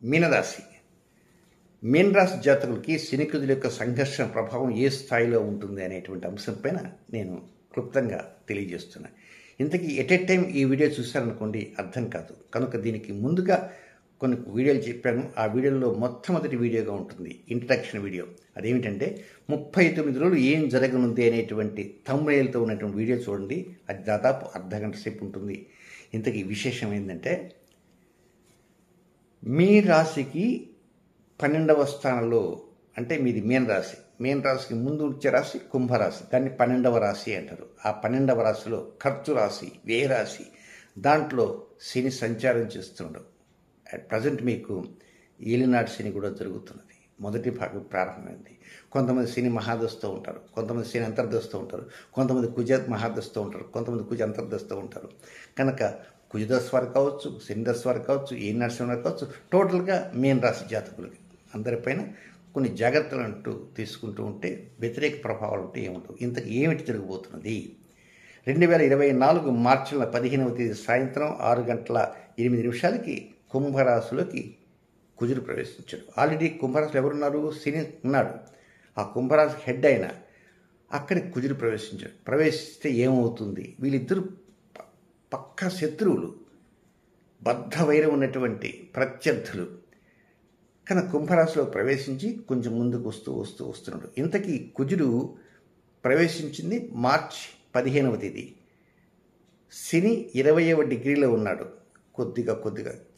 మీనరాశి మీనరాశి జాతకులకి శనికుజుల యొక్క సంఘర్షణ ప్రభావం ఏ స్థాయిలో ఉంటుంది అనేటువంటి అంశంపైన నేను క్లుప్తంగా తెలియజేస్తున్నా. ఇంతకీ ఎట్ ఏ టైం ఈ వీడియో చూశారనుకోండి అర్థం కాదు. కనుక దీనికి ముందుగా కొన్ని వీడియోలు చెప్పాను. ఆ వీడియోలో మొట్టమొదటి వీడియోగా ఉంటుంది ఇంట్రడక్షన్ వీడియో. అదేమిటంటే 39 రోజులు ఏం జరగనుంది అనేటువంటి థంబ్నెయిల్తో ఉన్నటువంటి వీడియో చూడండి. అది దాదాపు అర్ధగంట సేపు ఉంటుంది. ఇంతకీ విశేషం ఏంటంటే, మీ రాశికి 12వ స్థానంలో, అంటే మీది మీన రాశి, మీన రాశికి ముందు వచ్చే రాశి కుంభరాశి, దాన్ని 12వ రాశి అంటారు. ఆ 12వ రాశిలో ఖర్చు రాశి, వ్యయ రాశి, దాంట్లో శని సంచారం చేస్తుండవు. అట్ ప్రజెంట్ మీకు ఏలినాటి శని కూడా జరుగుతున్నది. మొదటి భాగం ప్రారంభమైంది. కొంతమంది శని మహాదశతో ఉంటారు, కొంతమంది శని అంతర్దశతో ఉంటారు, కొంతమంది కుజ మహాదశతో ఉంటారు, కొంతమంది కుజ అంతర్దశతో ఉంటారు. కనుక కుజదశ వారు కావచ్చు, శని దశ వారు కావచ్చు, ఏలినాటి శని వారు కావచ్చు, టోటల్గా మీన రాశి జాతకులకి అందరిపైన కొన్ని జాగ్రత్తలు అంటూ తీసుకుంటూ ఉంటే వ్యతిరేక ప్రభావాలు ఉంటే ఏముండవు. ఇంతకు ఏమిటి జరగబోతున్నది? 2024 మార్చి 15వ తేదీ సాయంత్రం 6:08 కుంభరాశిలోకి కుజుడు ప్రవేశించాడు. ఆల్రెడీ కుంభరాశిలో ఎవరున్నారు? శని ఉన్నాడు. ఆ కుంభరాశి హెడ్ అయిన అక్కడికి కుజుడు ప్రవేశించాడు. ప్రవేశిస్తే ఏమవుతుంది? వీళ్ళిద్దరూ పక్క శత్రువులు, బద్ధ వైరం ఉన్నటువంటి ప్రత్యర్థులు. కానీ కుంభరాశిలో ప్రవేశించి కొంచెం ముందుకు వస్తున్నాడు. ఇంతకీ కుజుడు ప్రవేశించింది మార్చి 15వ తేదీ. శని 20వ డిగ్రీలో ఉన్నాడు. కొద్దిగా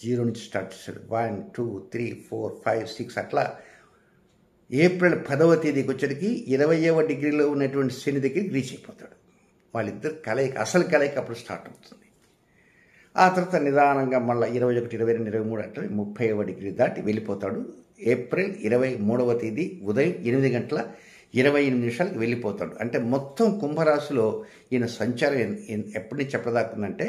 0 నుంచి స్టార్ట్ చేశాడు. 1, 2, 3, 4, 5, 6 అట్లా ఏప్రిల్ 10వ తేదీకి వచ్చేటికి 20వ డిగ్రీలో ఉన్నటువంటి శని దగ్గరికి రీచ్ అయిపోతాడు. వాళ్ళిద్దరు కలయిక, అసలు కలయిక అప్పుడు స్టార్ట్ అవుతుంది. ఆ తర్వాత నిదానంగా మళ్ళీ 21, 22, 23 అంటే 30వ డిగ్రీ దాటి వెళ్ళిపోతాడు. ఏప్రిల్ 23వ తేదీ ఉదయం 8:28 వెళ్ళిపోతాడు. అంటే మొత్తం కుంభరాశిలో ఈయన సంచారం ఎప్పటి నుంచి ఎప్పటిదాకుందంటే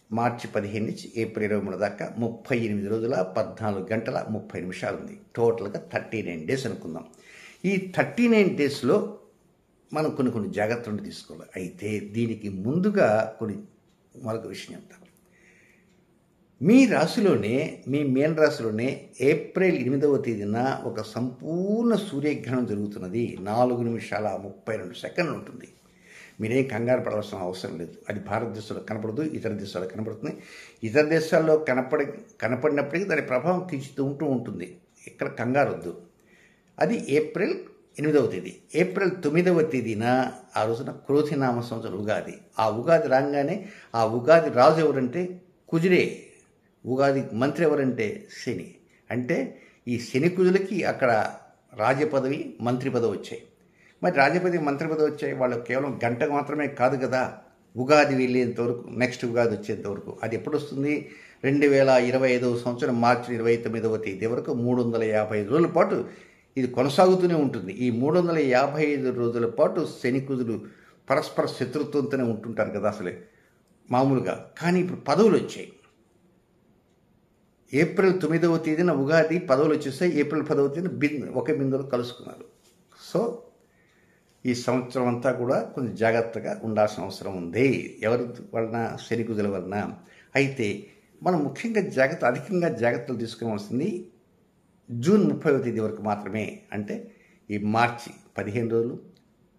మార్చి 15 నుంచి ఏప్రిల్ 23 దాకా 38 రోజుల 14 గంటల 30 నిమిషాలు ఉంది. టోటల్గా 39 డేస్ అనుకుందాం. ఈ 39 డేస్లో మనం కొన్ని జాగ్రత్తలు తీసుకోవాలి. అయితే దీనికి ముందుగా మరొక విషయం చెప్తాను. మీ రాశిలోనే, మీ మీన రాశిలోనే ఏప్రిల్ 8వ తేదీన ఒక సంపూర్ణ సూర్యగ్రహణం జరుగుతున్నది. 4:32 ఉంటుంది. మీరేం కంగారు పడాల్సిన అవసరం లేదు. అది భారతదేశంలో కనపడదు, ఇతర దేశాల్లో కనపడుతుంది. ఇతర దేశాల్లో కనపడినప్పటికీ దాని ప్రభావం ఉంటూ ఉంటుంది. ఇక్కడ కంగారు వద్దు. అది ఏప్రిల్ 8వ తేదీ. ఏప్రిల్ 9వ తేదీన ఆ రోజున క్రోధినామ సంవత్సరం ఉగాది. ఆ ఉగాది రాగానే ఆ ఉగాది రాజు ఎవరంటే కుజుడే. ఉగాది మంత్రి ఎవరంటే శని. అంటే ఈ శని కుజులకి అక్కడ రాజపదవి, మంత్రి పదవి వచ్చాయి. మరి రాజపదవి, మంత్రి పదవి వచ్చాయి. వాళ్ళు కేవలం గంటకు మాత్రమే కాదు కదా, ఉగాది వెళ్ళేంతవరకు, నెక్స్ట్ ఉగాది వచ్చేంతవరకు. అది ఎప్పుడు వస్తుంది? 2025వ సంవత్సరం మార్చి 29వ తేదీ వరకు 355 రోజుల పాటు ఇది కొనసాగుతూనే ఉంటుంది. ఈ 355 రోజుల పాటు శని కుజులు పరస్పర శత్రుత్వంతోనే ఉంటుంటారు కదా అసలే మామూలుగా. కానీ ఇప్పుడు పదవులు వచ్చాయి. ఏప్రిల్ 9వ తేదీన ఉగాది, పదవులు వచ్చేసాయి. ఏప్రిల్ 10వ తేదీన ఒక బిందులో కలుసుకున్నారు. సో ఈ సంవత్సరం అంతా కూడా కొంచెం జాగ్రత్తగా ఉండాల్సిన అవసరం ఉంది. ఎవరి వలన? శని కుజుల వలన. అయితే మనం ముఖ్యంగా అధికంగా జాగ్రత్తలు తీసుకోవాల్సింది జూన్ 30వ తేదీ వరకు మాత్రమే. అంటే ఈ మార్చి 15 రోజులు,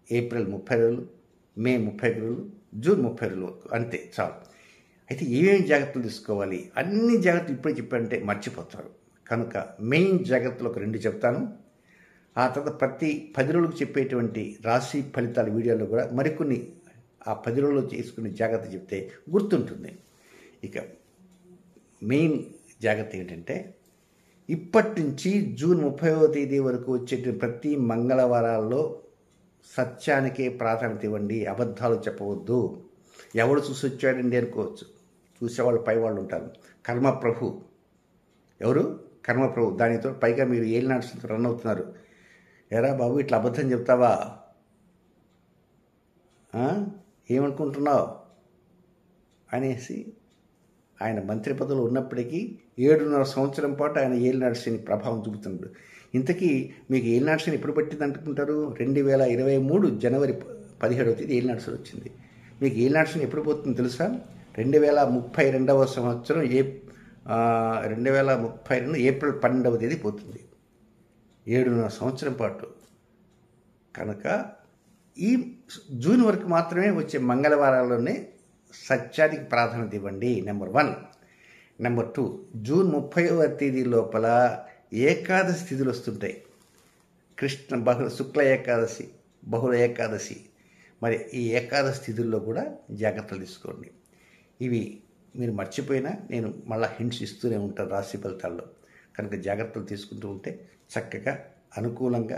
ఏప్రిల్ 30 రోజులు, మే 30 రోజులు, జూన్ 30 రోజులు వరకు, అంతే చాలు. అయితే ఏమేమి జాగ్రత్తలు తీసుకోవాలి? అన్ని జాగ్రత్తలు ఇప్పుడే చెప్పారంటే మర్చిపోతారు. కనుక మెయిన్ జాగ్రత్తలు ఒక 2 చెప్తాను. ఆ తర్వాత ప్రతి 10 రోజులకు చెప్పేటువంటి రాశి ఫలితాల వీడియోలో కూడా మరికొన్ని ఆ 10 రోజుల్లో చేసుకునే జాగ్రత్త చెప్తే గుర్తుంటుంది. ఇక మెయిన్ జాగ్రత్త ఏంటంటే, ఇప్పటి నుంచి జూన్ 30వ తేదీ వరకు వచ్చేటువంటి ప్రతి మంగళవారాల్లో సత్యానికే ప్రాధాన్యత ఇవ్వండి. అబద్ధాలు చెప్పవద్దు. ఎవడు చూసి వచ్చాడండి అనుకోవచ్చు. చూసేవాళ్ళు పైవాళ్ళు ఉంటారు. కర్మప్రభు ఎవరు? కర్మప్రభు. దానితో పైగా మీరు ఏలినాటి రన్ అవుతున్నారు. ఎరా బాబు ఇట్లా అబద్ధం చెప్తావా? ఏమనుకుంటున్నావు అనేసి ఆయన మంత్రి పదవిలో ఉన్నప్పటికీ 7.5 సంవత్సరం పాటు ఆయన ఏలినాటి శని ప్రభావం చూపుతున్నాడు. ఇంతకీ మీకు ఏలినాటి శని ఎప్పుడు పట్టింది అనుకుంటారు? 2023 జనవరి 17వ తేదీ ఏలినాటి శని వచ్చింది. మీకు ఏలినాటి శని ఎప్పుడు పోతుంది తెలుసా? 2032వ సంవత్సరం 2032 ఏప్రిల్ 12వ తేదీ పోతుంది. 7.5 సంవత్సరం పాటు. కనుక ఈ జూన్ వరకు మాత్రమే వచ్చే మంగళవారాల్లోనే సత్యానికి ప్రాధాన్యత ఇవ్వండి. నెంబర్ 1. నెంబర్ 2, జూన్ 30వ తేదీ లోపల ఏకాదశి తిథులు వస్తుంటాయి. శుక్ల ఏకాదశి, బహుళ ఏకాదశి. మరి ఈ ఏకాదశి తిథుల్లో కూడా జాగ్రత్తలు తీసుకోండి. ఇవి మీరు మర్చిపోయినా నేను మళ్ళీ హింట్స్ ఇస్తూనే ఉంటాను రాశి ఫలితాల్లో. కనుక జాగ్రత్తలు తీసుకుంటూ ఉంటే చక్కగా అనుకూలంగా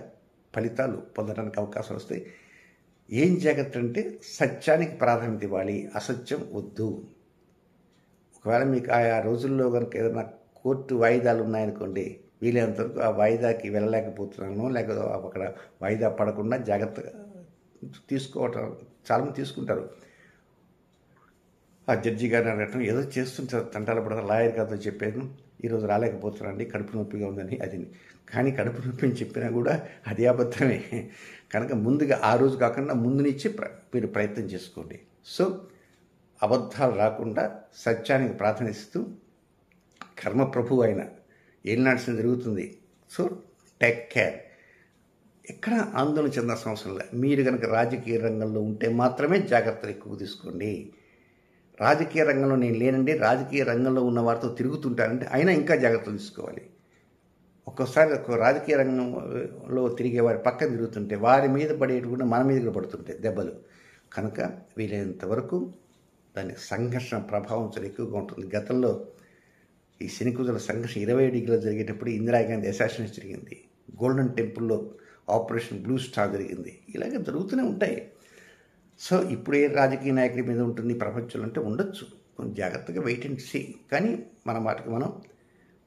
ఫలితాలు పొందడానికి అవకాశాలు వస్తాయి. ఏం జాగ్రత్త అంటే సత్యానికి ప్రాధాన్యత ఇవ్వాలి, అసత్యం వద్దు. ఒకవేళ మీకు ఆయా రోజుల్లో కనుక ఏదైనా కోర్టు వాయిదాలు ఉన్నాయనుకోండి, వీలైనంతవరకు ఆ వాయిదాకి వెళ్ళలేకపోతున్నాను, లేకపోతే అక్కడ వాయిదా పడకుండా జాగ్రత్తగా తీసుకోవటం చాలామంది తీసుకుంటారు. ఆ జడ్జి గారిని అడగటం ఏదో చేస్తుంటారు, తంటాలు పడతారు. లాయర్ గారితో చెప్పాను, ఈరోజు రాలేకపోతున్నానండి, కడుపు నొప్పిగా ఉందని. అది కానీ కడుపు నొప్పి అని చెప్పినా కూడా అది అబద్ధమే. కనుక ముందుగా ఆ రోజు కాకుండా ముందు నుంచి మీరు ప్రయత్నం చేసుకోండి. సో అబద్ధాలు రాకుండా సత్యానికి ప్రాధాన్యతూ కర్మప్రభు అయిన ఏలినాడ్సిన జరుగుతుంది. So take care. ఎక్కడ ఆందోళన చెందాల్సిన అవసరం లేదు. మీరు కనుక రాజకీయ రంగంలో ఉంటే మాత్రమే జాగ్రత్తలు ఎక్కువ తీసుకోండి. రాజకీయ రంగంలో నేను లేనండి, రాజకీయ రంగంలో ఉన్న వారితో తిరుగుతుంటానంటే అయినా ఇంకా జాగ్రత్తలు తీసుకోవాలి. ఒక్కోసారి రాజకీయ రంగంలో తిరిగే వారి పక్కన తిరుగుతుంటే వారి మీద పడేటువంటి మన మీద కూడా పడుతుంటాయి దెబ్బలు. కనుక వీలైనంత వరకు దాని సంఘర్షణ ప్రభావం చాలా ఎక్కువగా ఉంటుంది. గతంలో ఈ శనికుజల సంఘర్షణ 20 డిగ్రీలో జరిగేటప్పుడు ఇందిరాగాంధీ అసాసినేషన్ జరిగింది. గోల్డెన్ టెంపుల్లో ఆపరేషన్ బ్లూ స్టార్ జరిగింది. ఇలాగే జరుగుతూనే ఉంటాయి. సో ఇప్పుడు ఏ రాజకీయ నాయకుడి మీద ఉంటుంది ప్రపంచంలో అంటే ఉండొచ్చు. కొంచెం జాగ్రత్తగా వెయిట్ అండ్ సీ. కానీ మన మాటకు మనం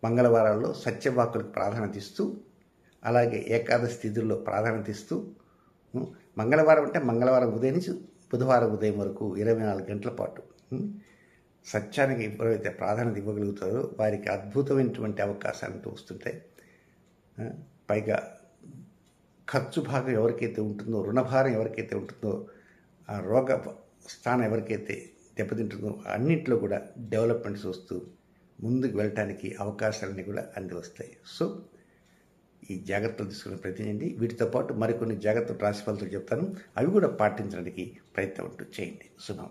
మంగళవారాల్లో సత్యవాకులకు ప్రాధాన్యత ఇస్తూ, అలాగే ఏకాదశి తిథుల్లో ప్రాధాన్యత ఇస్తూ, మంగళవారం అంటే మంగళవారం ఉదయం నుంచి బుధవారం ఉదయం వరకు 24 గంటల పాటు సత్యానికి ఎవరైతే ప్రాధాన్యత ఇవ్వగలుగుతారో వారికి అద్భుతమైనటువంటి అవకాశాలు వస్తుంటాయి. పైగా ఖర్చు భాగం ఎవరికైతే ఉంటుందో, రుణభారం ఎవరికైతే ఉంటుందో, ఆ రోగ స్థానం ఎవరికైతే దెబ్బతింటుందో అన్నింటిలో కూడా డెవలప్మెంట్స్ వస్తూ ముందుకు వెళ్ళటానికి అవకాశాలన్నీ కూడా అంది వస్తాయి. సో ఈ జాగ్రత్తలు తీసుకునే ప్రయత్నం చేయండి. వీటితో పాటు మరికొన్ని జాగ్రత్తలు రాశి ఫలితాలు చెప్తాను, అవి కూడా పాటించడానికి ప్రయత్నం చేయండి. శుభం.